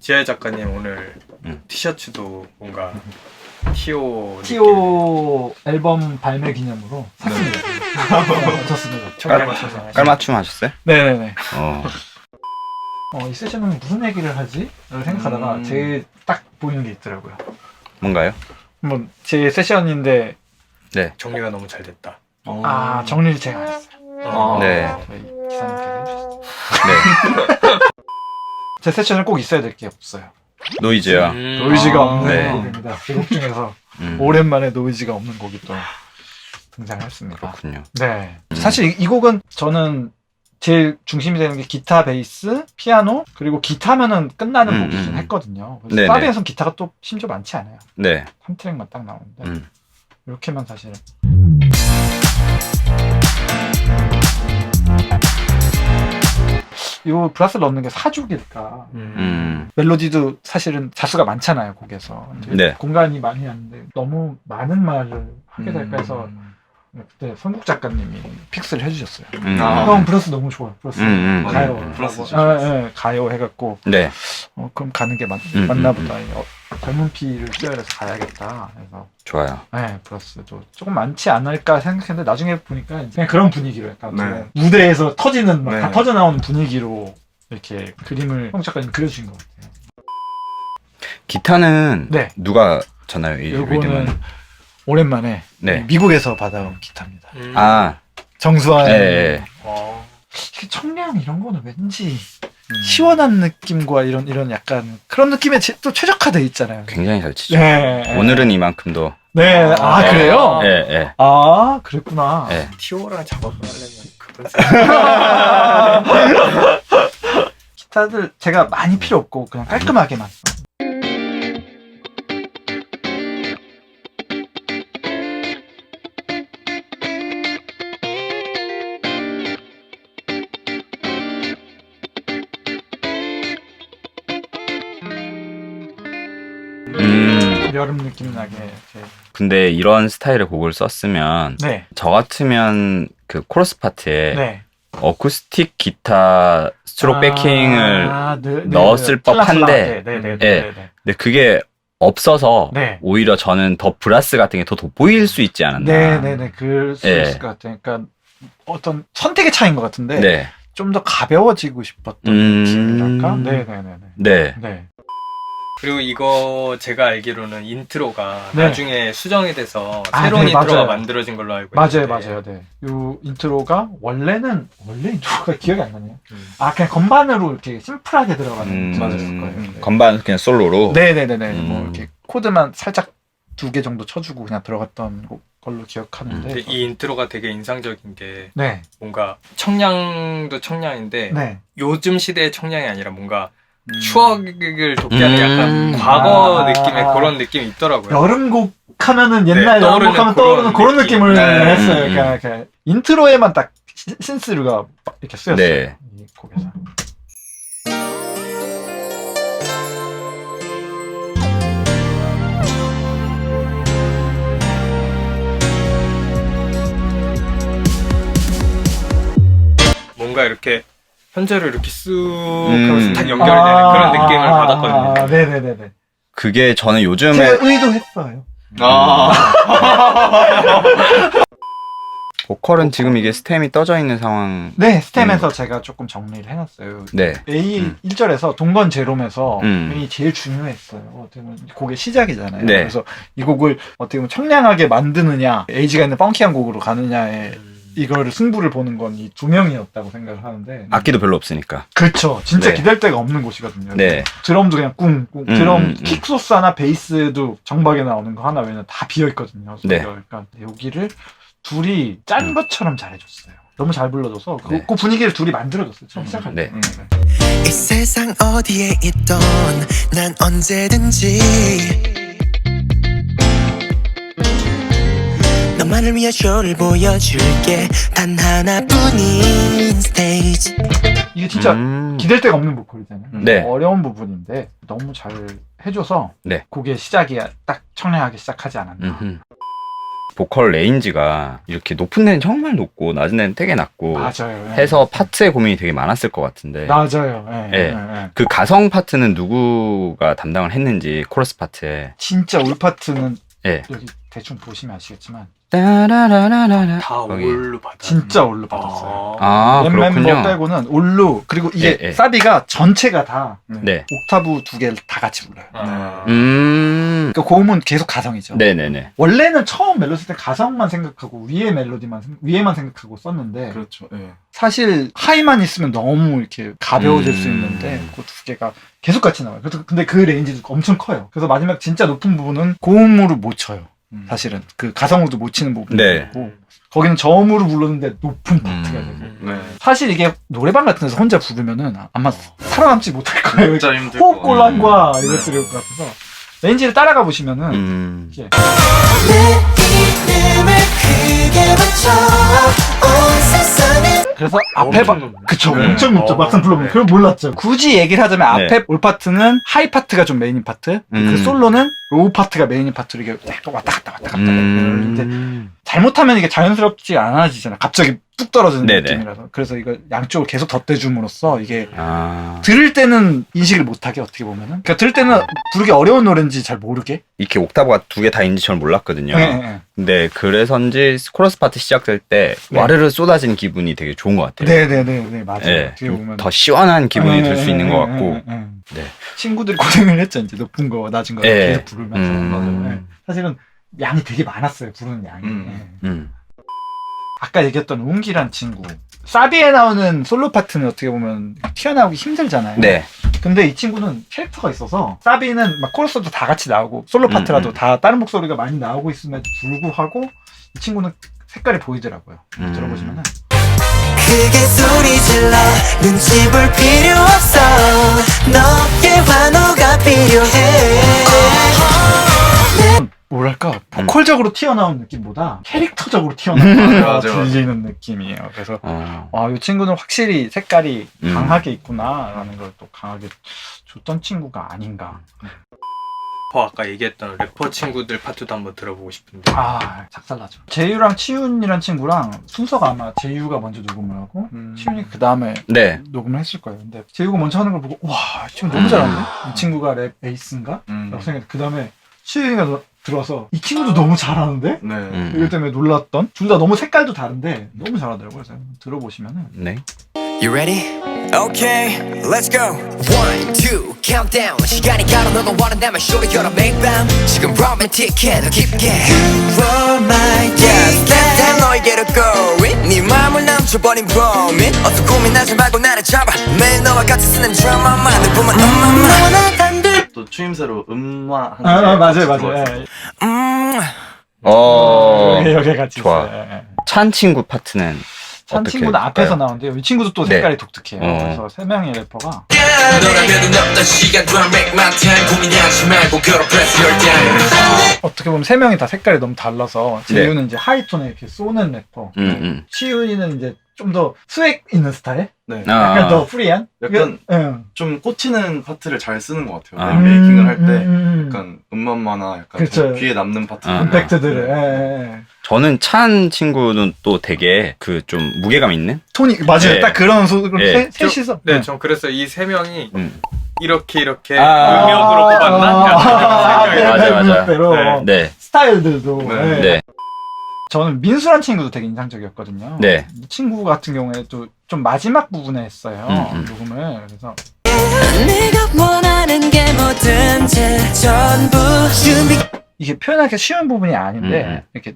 지하의 작가님 오늘 티셔츠도 뭔가 티오 앨범 발매 기념으로 샀습니다. 좋습니다. 깔맞춤 하셨어요? 네네네. 어. 이 세션은 무슨 얘기를 하지? 라고 생각하다가 제일 딱 보이는 게 있더라고요. 뭔가요? 뭐 제 세션인데 네. 정리가 너무 잘 됐다. 정리를 제가 안 했어요. 네. 저희 기사님께서 해주셨어요. 네. 제 세션은 꼭 있어야 될 게 없어요. 노이즈요. 노이즈가 없는 네. 곡입니다. 그 곡 중에서 오랜만에 노이즈가 없는 곡이 또 등장했습니다. 그렇군요. 네. 사실 이 곡은 저는 제일 중심이 되는 게 기타, 베이스, 피아노, 그리고 기타면은 끝나는 곡이긴 했거든요. 사비에서는 기타가 또 심지어 많지 않아요. 네. 3트랙만 딱 나오는데 이렇게만 사실 이 브라스를 넣는 게 사죽일까. 멜로디도 사실은 자수가 많잖아요, 곡에서. 네. 공간이 많이 하는데 너무 많은 말을 하게 될까 해서 그때 선국 작가님이 픽스를 해주셨어요. 형 브라스 너무 좋아. 브라스 가요. 브라스 네, 가요 해갖고. 네. 그럼 가는 게 맞나 보다. 젊은 피를 뛰어내서 가야겠다. 그래서 좋아요. 네, 브라스도 조금 많지 않을까 생각했는데 나중에 보니까 그냥 그런 분위기로 약간 무대에서 터지는 막 다 터져 나오는 분위기로 이렇게 그림을 형 작가님 그려주신 것 같아요. 기타는 누가 쳤나요? 이 요거는 리듬은? 오랜만에 미국에서 받아온 기타입니다. 정수환. 네. 청량 이런 거는 왠지 시원한 느낌과 이런 약간 그런 느낌에 또 최적화돼 있잖아요. 굉장히 잘 치죠. 네. 오늘은 이만큼도. 네. 그래요? 네. 네. 그랬구나. 네. 티오랑 작업하려면 그분 기타들 제가 많이 필요 없고 그냥 깔끔하게만. 여름 느낌 나게 이렇게. 근데 이런 스타일의 곡을 썼으면 저 같으면 그 코러스 파트에 어쿠스틱 기타 스트록 베킹을 넣었을 법한데 근데 그게 없어서 오히려 저는 더 브라스 같은 게 더 돋보일 수 있지 않았나. 네네네 그럴 수 있을 것 같아요. 그러니까 어떤 선택의 차이인 것 같은데 좀 더 가벼워지고 싶었던 느낌이랄까? 네네네네. 그리고 이거 제가 알기로는 인트로가 나중에 수정이 돼서 새로운 인트로가 맞아요. 만들어진 걸로 알고 있는데 맞아요. 네. 이 인트로가 원래 인트로가 기억이 안 나네요. 그냥 건반으로 이렇게 심플하게 들어가는 인트로였을 거예요. 건반 그냥 솔로로. 네네네네. 뭐 이렇게 코드만 살짝 2개 정도 쳐주고 그냥 들어갔던 걸로 기억하는데 이 인트로가 되게 인상적인 게 네. 뭔가 청량도 청량인데 네. 요즘 시대의 청량이 아니라 뭔가 추억을 돋게 하는 약간 과거 느낌의 그런 느낌이 있더라고요. 여름곡 하면은 옛날 여름곡 하면 떠오르는 그런 느낌을 했어요. 그러니까 인트로에만 딱 신스루가 이렇게 쓰였어요. 이 곡에서. 뭔가 이렇게 현재로 이렇게 쑥 하면서 딱 연결이 되는 그런 느낌을 받았거든요. 네네네네. 그게 저는 요즘에 제가 의도했어요. 보컬은 지금 이게 스템이 떠져 있는 상황. 네, 스템에서 제가 조금 정리를 해놨어요. 네. A 1절에서 동건 제롬에서 이 제일 중요했어요. 어떻게 보면 곡의 시작이잖아요. 그래서 이 곡을 어떻게 보면 청량하게 만드느냐, 에이지가 있는 펑키한 곡으로 가느냐에 이거를 승부를 보는 건 이 두 명이었다고 생각을 하는데 악기도 별로 없으니까. 그렇죠. 진짜 기댈 데가 없는 곳이거든요. 드럼도 그냥 꿍꿍 드럼 킥소스 하나 베이스도 정박에 나오는 거 하나 외에는 다 비어있거든요. 그러니까 여기를 둘이 짠 것처럼 잘해줬어요. 너무 잘 불러줘서 그 분위기를 둘이 만들어줬어요. 처음 시작할 때. 이 세상 어디에 있던 난 언제든지 너만을 위한 쇼를 보여줄게. 단 하나뿐인 스테이지. 이게 진짜 기댈 데가 없는 보컬이잖아요. 어려운 부분인데 너무 잘 해줘서 곡의 시작이 딱 청량하게 시작하지 않았나. 보컬 레인지가 이렇게 높은 데는 정말 높고 낮은 데는 되게 낮고 맞아요. 해서 파트에 고민이 되게 많았을 것 같은데 맞아요. 그 가성 파트는 누구가 담당을 했는지 코러스 파트에 진짜 올 파트는 예. 여기 대충 보시면 아시겠지만 따라라라라라 다 거기. 올로 받아. 진짜 올로 받았어요. 아 멤버 그렇군요. 빼고는 올로 그리고 이게 예, 예. 사비가 전체가 다 네. 옥타브 두 개를 다 같이 불러요. 그러니까 고음은 계속 가성이죠. 네네네. 원래는 처음 멜로디 때 가성만 생각하고 위에 멜로디만 위에만 생각하고 썼는데 그렇죠. 예. 사실 하이만 있으면 너무 이렇게 가벼워질 수 있는데 그 두 개가 계속 같이 나와요. 그래서 근데 그 레인지도 엄청 커요. 그래서 마지막 진짜 높은 부분은 고음으로 못 쳐요. 사실은 그 가성으로도 못 치는 부분이 네. 있고 거기는 저음으로 불렀는데 높은 파트가 되고 네. 사실 이게 노래방 같은 데서 혼자 부르면은 아마 살아남지 못할 거예요. 진짜 힘들 호흡 거. 곤란과 이것들이 올 것 같아서 레인지를 따라가 보시면은 이게 내 이름을 크게 외쳐 온 세상에 그래서 앞에 봐 그쵸 네. 엄청 높죠 막상 불러보면 네. 그걸 몰랐죠. 굳이 얘기를 하자면 네. 앞에 올 파트는 하이 파트가 좀 메인인 파트 그 솔로는 로우 파트가 메인인 파트로 이게 왔다 갔다 왔다 갔다 근데 잘못하면 이게 자연스럽지 않아지잖아. 갑자기 뚝 떨어지는 네네. 느낌이라서 그래서 이거 양쪽을 계속 덧대줌으로써 이게 아 들을 때는 인식을 못하게 어떻게 보면은 그러니까 들을 때는 부르기 어려운 노래인지 잘 모르게 이렇게 옥타브가 두 개 다 있는지 저는 몰랐거든요. 네. 근데 그래서인지 코러스 파트 시작될 때 네. 와르르 쏟아진 기분이 되게 좋은 것 같아요. 네네네 맞아요. 네. 어떻게 보면 더 시원한 기분이 들 수 네, 있는 네, 것 네, 같고. 네. 네. 친구들이 고생을 했죠. 이제 높은 거 낮은 거 네. 계속 부르면서 맞아요. 네. 사실은 양이 되게 많았어요. 부르는 양이. 네. 아까 얘기했던 웅기란 친구 사비에 나오는 솔로 파트는 어떻게 보면 튀어나오기 힘들잖아요. 네. 근데 이 친구는 캐릭터가 있어서 사비는 막 코러스도 다 같이 나오고 솔로 파트라도 다 다른 목소리가 많이 나오고 있음에도 불구하고 이 친구는 색깔이 보이더라고요. 들어보시면은 크게 소리 질러 눈치 볼 필요 없어 너의 환호가 필요해 뭐랄까 보컬적으로 튀어나온 느낌보다 캐릭터적으로 튀어나온 맞아. 들리는 느낌이에요. 그래서 이 친구는 확실히 색깔이 강하게 있구나라는 걸 또 강하게 줬던 친구가 아닌가. 아까 얘기했던 래퍼 친구들 파트도 한번 들어보고 싶은데. 작살나죠. 제유랑 치윤이란 친구랑 순서가 아마 제유가 먼저 녹음을 하고 치윤이 그 다음에 네. 녹음을 했을 거예요. 근데 제유가 먼저 하는 걸 보고 와, 이 친구 너무 잘하는데? 이 친구가 랩 에이스인가? 라고 생각했는데 그 다음에 치윤이가 들어와서 이 친구도 너무 잘하는데? 네. 이것 때문에 놀랐던 둘 다 너무 색깔도 다른데 너무 잘하더라고요. 그래서 들어보시면은 네. You ready? Okay, let's go. 1, 2, countdown. 시간이 가로 너가 원한다면 쇼를 열어 매일 밤. 지금 로맨틱해 더 깊게. You are my ticket. 난 너에게로 going. 네 마음을 남쳐버린 범인. 어서 고민하지 말고 나를 잡아. 매일 너와 같이 쓰는 드라마만을 보면 너무나 단둘. 또 추임새로 음화 맞아요. 여기 같이 좋아. 있어요. 찬 친구 파트는 찬 어떻게 친구는 앞에서 할까요? 나오는데요. 이 친구도 또 네. 색깔이 독특해요. 그래서 세 명의 래퍼가 어떻게 보면 세 명이 다 색깔이 너무 달라서 재윤은 이제 하이톤에 이렇게 쏘는 래퍼, 치윤이는 이제 좀 더 스웩 있는 스타일, 네. 약간 더 프리한, 약간 응. 좀 꽂히는 파트를 잘 쓰는 것 같아요. 메이킹을 할 때 약간 음만마나 약간 그쵸. 좀 귀에 남는 파트. 임팩트들을. 저는 찬 친구는 또 되게 그 좀 무게감 있는 톤이 맞아요. 네. 딱 그런 소리로 네. 셋이서. 네, 전 그래서 이 세 명이 이렇게 아. 음역으로 뽑았나? 네, 맞아. 대로 네. 스타일들도. 네. 네. 저는 민수란 친구도 되게 인상적이었거든요. 네. 이 친구 같은 경우에 또 좀 마지막 부분에 했어요. 녹음을. 그래서 네가 원하는 게 뭐든지 전부 준비. 이게 표현하기 쉬운 부분이 아닌데 이렇게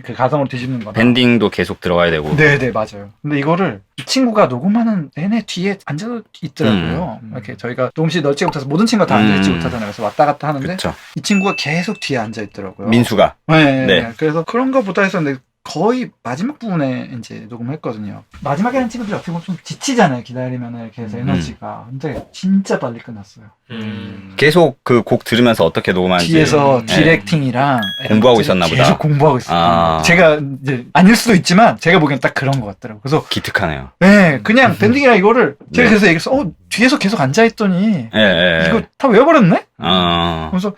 그 가성으로 뒤집는 거나 밴딩도 계속 들어가야 되고. 네네 맞아요. 근데 이거를 이 친구가 녹음하는 내내 뒤에 앉아 있더라고요. 이렇게 저희가 녹음실 넓지 못해서 모든 친구가 다 앉아 있지 못하잖아요. 그래서 왔다 갔다 하는데 그쵸. 이 친구가 계속 뒤에 앉아 있더라고요. 민수가. 네. 네. 그래서 그런가 보다 했었는데 거의 마지막 부분에 이제 녹음을 했거든요. 마지막에 하는 친구들이 어떻게 보면 좀 지치잖아요. 기다리면은 이렇게 해서 에너지가. 근데 진짜 빨리 끝났어요. 계속 그 곡 들으면서 어떻게 녹음하는지 뒤에서 네. 디렉팅이랑 공부하고 있었나 보다. 계속 공부하고 있었어요. 제가 이제 아닐 수도 있지만 제가 보기엔 딱 그런 것 같더라고요. 그래서 기특하네요. 네, 그냥 밴딩이랑 이거를 제가 네. 그래서 얘기해서 뒤에서 계속 앉아 있더니 예, 예. 이거 다 외워버렸네? 어. 그래서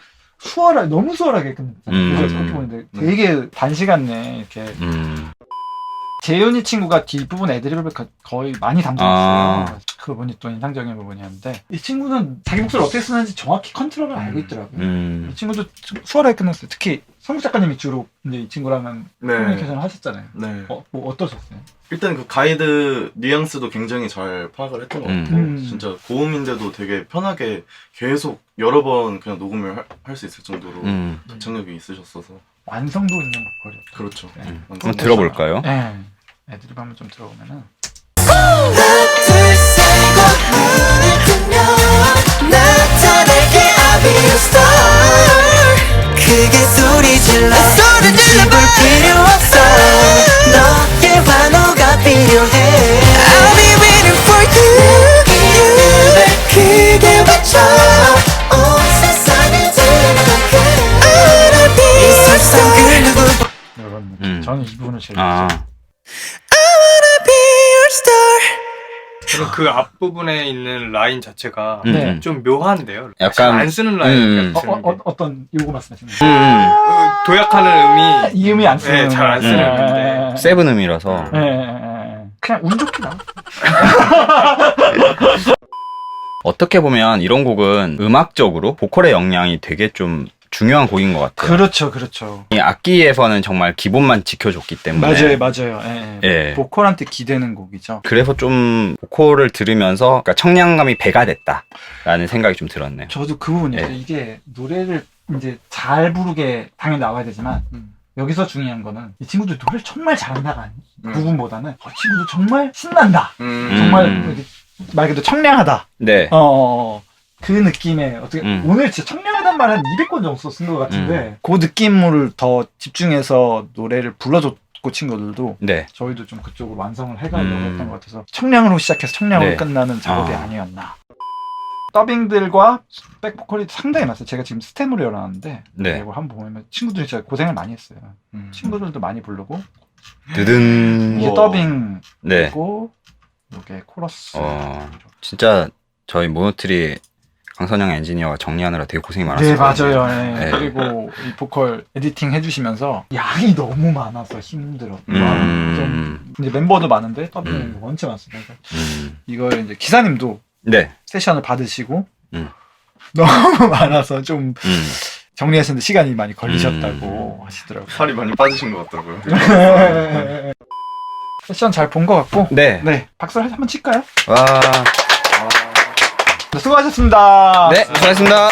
너무 수월하게 끝냈잖아요. 그래서 그렇게 보는데 되게 단시간 내에 이렇게 재윤이 친구가 뒷부분 애드립을 거의 많이 담당했어요. 그 부분이 또 인상적인 부분이었는데 이 친구는 자기 목소리를 어떻게 쓰는지 정확히 컨트롤을 알고 있더라고요. 이 친구도 수월하게 끝났어요. 특히 성국 작가님이 주로 이제 이 친구랑은 커뮤니케이션을 하셨잖아요. 네. 뭐 어떠셨어요? 일단 그 가이드 뉘앙스도 굉장히 잘 파악을 했던 것 같고 진짜 고음인데도 되게 편하게 계속 여러 번 그냥 녹음을 할 수 있을 정도로 독창력이 있으셨어서 완성도 있는 보컬이요. 그렇죠. 네. 한번 들어볼까요? 네. 애드립 한번 좀 들어보면은 크게 소리 질러 눈치 볼 필요 없어 너의 환호가 필요해 I'll be waiting for you 크게 외쳐 온 세상을 들어가게 I'll be 이 세상 그 누구 이런 느낌. 저는 이 부분을 제일 아. 좋아해요. I wanna be your star 저는 그 앞부분에 있는 라인 자체가 네. 좀 묘한데요. 약간- 잘 안 쓰는 라인 같은 게. 어떤 요거 말씀하시는 거예요? 도약하는 의미 이 음이 안 쓰는 잘 안 쓰는 음인데 세븐 음이라서 그냥 운 좋게 나와. 어떻게 보면 이런 곡은 음악적으로 보컬의 역량이 되게 좀 중요한 곡인 것 같아요. 그렇죠. 이 악기에서는 정말 기본만 지켜줬기 때문에 맞아요. 예. 보컬한테 기대는 곡이죠. 그래서 좀 보컬을 들으면서 그러니까 청량감이 배가 됐다라는 생각이 좀 들었네요. 저도 그 부분이에요. 예. 이게 노래를 이제 잘 부르게 당연히 나와야 되지만 여기서 중요한 거는 이 친구들 노래를 정말 잘한다가 아니 부분보다는 친구들 정말 신난다. 정말 이렇게 말 그대로 청량하다. 네. 그 느낌에 어떻게 오늘 진짜 청량하단 말 한 200번 정도 쓴 것 같은데 그 느낌을 더 집중해서 노래를 불러줬고 친구들도 네. 저희도 좀 그쪽으로 완성을 해가려고 했던 것 같아서 청량으로 시작해서 청량으로 네. 끝나는 작업이 아니었나. 더빙들과 백보컬이 상당히 많았어요. 제가 지금 스템으로 열어놨는데 네. 이걸 한번 보면 친구들이 진짜 고생을 많이 했어요. 친구들도 많이 부르고 드든. 이게 더빙이고 네. 이게 코러스. 진짜 저희 모노트리 강선영 엔지니어가 정리하느라 되게 고생이 많았어요. 네, 맞아요. 네. 그리고 이 보컬 에디팅 해주시면서 양이 너무 많아서 힘들어. 좀 이제 멤버도 많은데 더빙이 원체 많습니다. 이걸 이제 기사님도 네. 세션을 받으시고 너무 많아서 좀 정리하시는데 시간이 많이 걸리셨다고 하시더라고요. 살이 많이 빠지신 것 같더라고요. 세션 잘 본 것 같고 네. 박수 한번 칠까요? 와. 수고하셨습니다. 네, 수고하셨습니다.